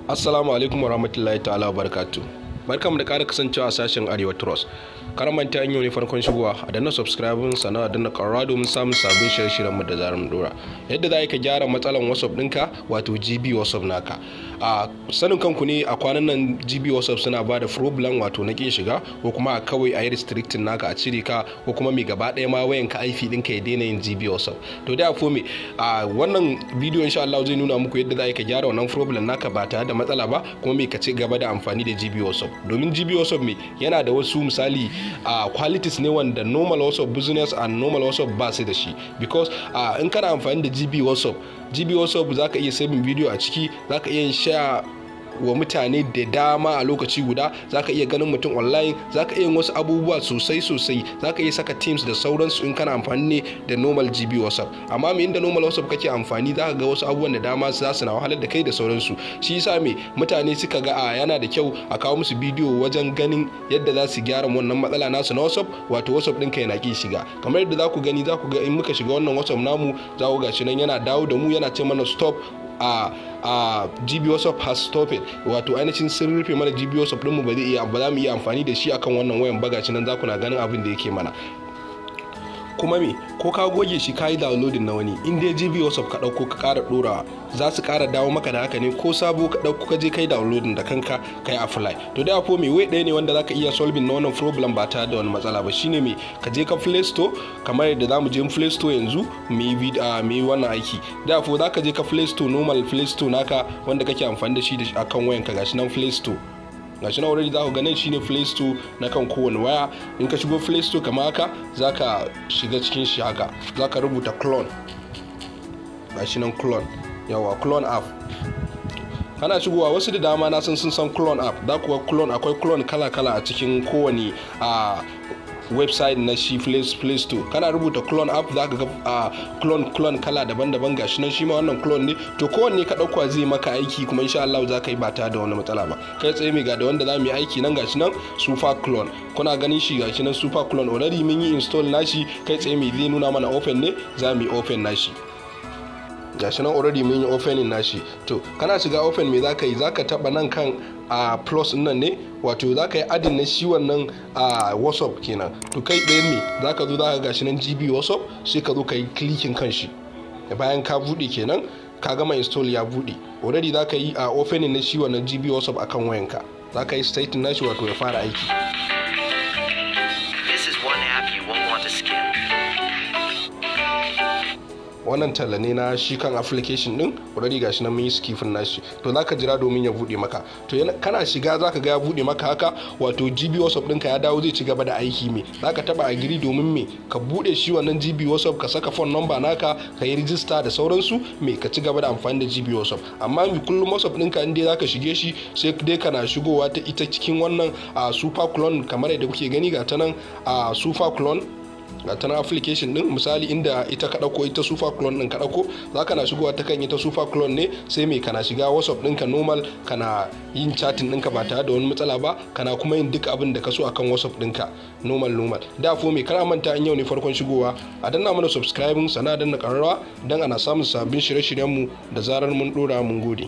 Assalamu alaikum warahmatullahi ta'ala wabarakatuh. Barkamu da ƙara kasancewa a sashen Arewa Trust. Karamanta an yau ne farkon shigowa a danna subscribe sana danna ƙararra domin samun sabbin shirye-shiryen mu da zarar mun dora. Yadda za ka gyara matsalan WhatsApp ɗinka wato GB WhatsApp naka. A sanin kanku ne a kwanan nan GB WhatsApp suna ba da problem wato na kin shiga ko kuma kawai a yi restricting naka a cire ka ko kuma mai gaba ɗaya ma wayan ka IP ɗinka ya daina yin GB WhatsApp. To da a me a wannan bidiyo insha Allah zai nuna muku yadda za ka gyara wannan problem naka ba tare da matsala ba kuma mai ka ci gaba da amfani da GB WhatsApp. Domin GB WhatsApp me yana da wasu misali qualities ne wanda normal WhatsApp business and normal WhatsApp ba su da shi, because in kana amfani da GB WhatsApp zaka iya saving video a ciki, zaka iya share wa mutane da dama a lokaci guda, zaka iya ganin mutum online, zaka iya yin wasu abubuwa sosai zaka iya saka teams da sauransu in kana amfani ne da normal GB WhatsApp. Amma me inda normal WhatsApp kake amfani zaka ga wasu abubuwan da dama za su na wahalar da kai da sauransu. Shi yasa me mutane suka ga yana da kyau a kawo musu bidiyo wajen ganin yadda za su gyara wannan matsala nasu na WhatsApp, wato WhatsApp ɗinka yana ki shiga. Kamar yadda za ku ga in muka shiga wannan WhatsApp namu za ku ga shi nan yana dawo da mu, yana ce mana stop GB WhatsApp has stopped, wato ainihin sun rufe mana GB WhatsApp ɗinmu ba za mu iya amfani da shi akan wannan wayan bagaci nan za ku na ganin abin da yake mana. Kuma me ko ka goge shi ka yi downloading na wani, in dai GB WhatsApp ka ɗauko ka ƙara ɗorawa za su ƙara dawo maka da haka ne, ko sabo ka ɗauko ka je kai downloading da kanka kai apply. To da me wai ɗaya ne wanda zaka iya solving na wannan problem ba tare da wani matsala ba, shine me ka je ka Play Store kamar yadda zamu je Play Store yanzu mu yi wannan aiki. Da zaka je ka Play Store, normal Play Store naka wanda kake amfani da shi akan wayanka, gashi nan Play Store. Gashi nan already za ku ga nan shine Play Store na kan kowane waya. In ka shigo Play Store kamar haka zaka shiga cikin shi haka, zaka rubuta clone. Gashi nan clone, yawa clone app. Kana shigowa wasu da dama na sun san clone app. Da kuwa clone akwai clone kala-kala a cikin kowane website na shi Play Store. Kana rubuta clone app zaka ga clone kala daban-daban, gashi nan shi ma wannan clone ne. To kowanne ka dauka zai maka aiki kuma insha Allah za ka yi ba tare da wani matsala ba. Kai tsaye mai ga da wanda za mu yi aiki nan, gashi nan super clone. Kuna ganin shi gashi nan super clone already mun yi install nashi, kai tsaye mai zai nuna mana open ne, za mu yi open nashi. Gashi nan already mun yi opening nashi. To kana shiga open me zaka yi, zaka taba nan kan plus nan ne, wato zaka yi adin na shi wannan WhatsApp kenan. To kai ɗaya me zaka zo zaka gashi nan GB WhatsApp, sai ka zo ka yi clicking kan shi. Bayan ka bude kenan ka gama install ya bude, already zaka yi opening na shi wannan GB WhatsApp akan wayanka, zaka yi starting nashi wato ya fara aiki. Wannan talla ne na shi kan application din, already gashi nan mun yi skifin nashi. To zaka jira domin ya bude maka. To kana shiga zaka ga ya bude maka haka, wato GB WhatsApp ɗinka ya dawo zai ci gaba da aiki. Me zaka taba agree domin me ka bude shi wannan GB WhatsApp, ka saka phone number naka, ka yi register da sauransu, me ka ci gaba da amfani da GB WhatsApp. Amma mi kullum WhatsApp ɗinka in dai zaka shige shi sai dai kana shigowa ta ita cikin wannan super clone kamar yadda kuke gani ga ta nan super clone. Ga tana application din, misali inda ita ka dauko ita super clone din ka dauko, zaka na shigowa ta kan ita super clone ne, sai me kana shiga WhatsApp ɗinka normal, kana yin chatting ɗinka ba tare da wani matsala ba, kana kuma yin duk abin da ka so akan WhatsApp ɗinka normal. Da me kana manta in yau ne farkon shigowa a danna mana subscribing sana danna ƙararrawa dan ana samun sabbin shirye-shiryen mu da zarar mun dora. Mun gode.